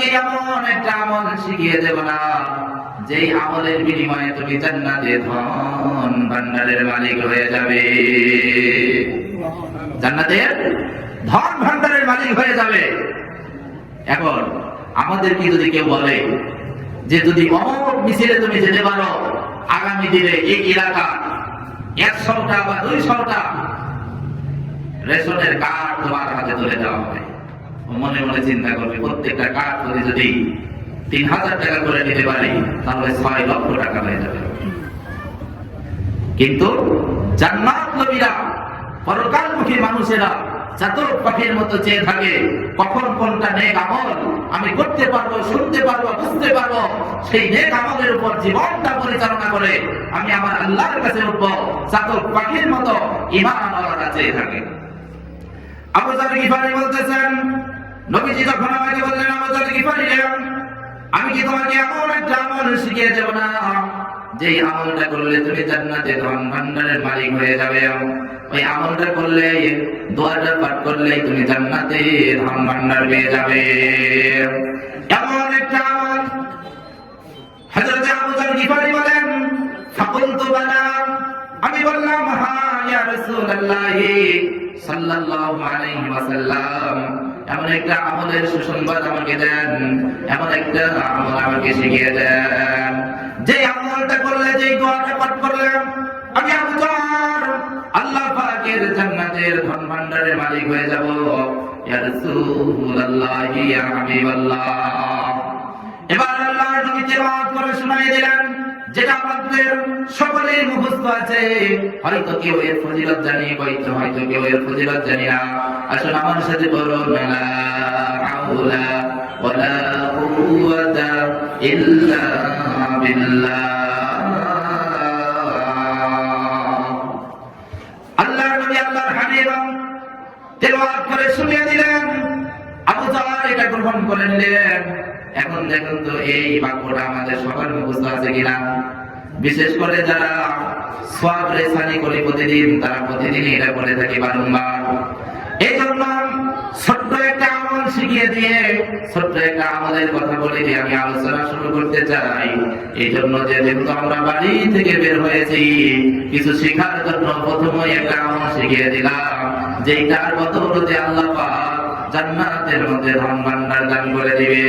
তোমাকে এমন একটা আমল শিখিয়ে দেব না যেই আমলের বিনিময়ে তুমি জান্নাতে ধন ভান্ডারের মালিক হয়ে যাবে। জান্নাতের ধন ভান্ডারের মালিক হয়ে যাবে। এখন আমাদের কি যদি কেউ বলে যে যদি অমর মিছিলে তুমি যেতে পারো, আগামী দিনে এই এলাকা 100টা বা 200টা রেশনের কার্ড তোমার হাতে তুলে দেওয়া হবে, মনে মনে চিন্তা করবে প্রত্যেকটা কার্ড যদি 3000 টাকা করে নিতে পারি তাহলে 6 লক্ষ টাকা হয়ে যাবে। কিন্তু জান্নাতনবীরা, পরকালমুখী মানুষেরা চাতক পাখির মতো চেয়ে থাকে কখন কোনটা নেক আমল আমি করতে পারবো, শুনতে পারবো, বুঝতে পারবো, সেই নেক আমলের উপর জীবনটা পরিচালনা করে আমি আমার আল্লাহর কাছে উঠবো। চাতক পাখির মতো ঈমানওয়ালারা চেয়ে থাকে। আবু যর গিফারি বলতেছেন, নবীজি যখন আমাকে বললেন, আবু যর গিফারি আমি কি তোমাকে এমন একটা আমল শিখিয়ে দেব না যেই আমলটা করলে তুমি জান্নাতে ধন ভান্ডারের মালিক হয়ে যাবে। ওই আমলটা করলে, দোয়াটা পাঠ করলে তুমি জান্নাতে ধন ভান্ডার পেয়ে যাবে। এমন একটা আমল হযরত আবু যর গিফারি বলেন, ফাকুলতু বালা, আমি বললাম হ্যাঁ ইয়া রাসূলুল্লাহ সাল্লাল্লাহু আলাইহি ওয়াসাল্লাম, এমন একটা আমলের সুসংবাদ আমাকে দেন, এমন একটা আমল আমাকে শিখিয়ে দেন যে আমলটা করলে, যে দোয়াটা পাঠ করলে আমি আবু যর আল্লাহ পাকের জান্নাতের ধন ভান্ডারের মালিক হয়ে যাব। ইয়া রাসূলুল্লাহ ইয়া হাবিবাল্লাহ। এবার আল্লাহর নবী তেলাওয়াত করে শুনিয়ে দিলেন যেটা আমাদের সকলের মুখস্থ আছে, হয়তো কেউ এর ফজিলত জানি, হয়তো কেউ এর ফজিলত জানি না। আসুন আমার সাথে বলুন, লা হাওলা ওয়ালা কুওয়াতা ইল্লা বিল্লাহ। আল্লাহর নবী, আল্লাহর হাবিব তেলাওয়াত করে শুনিয়ে দিলেন, আবু যর এটা গ্রহণ করে নিলেন। এখন দেখুন তো এই বাক্যটা আমাদের সবার মুখস্থ আছে কিনা। বিশেষ করে যারা সওয়াব রেসানি করে প্রতিদিন, তারা প্রতিদিন এটা করে থাকে বারংবার। এই জন্য ছোট্ট একটা আমল শিখিয়ে দিয়ে, ছোট্ট একটা আমলের কথা বলে দিয়ে আমি আলোচনা শুরু করতে চাই। এই জন্য যে যেহেতু আমরা বাড়ি থেকে বের হয়েছি কিছু শেখার জন্য, প্রথমেই একটা আমল শিখিয়ে দিলাম যেটার বদৌলতে আল্লাহ পাক জান্নাতের মধ্যে ধন ভান্ডার দান করে দিবে।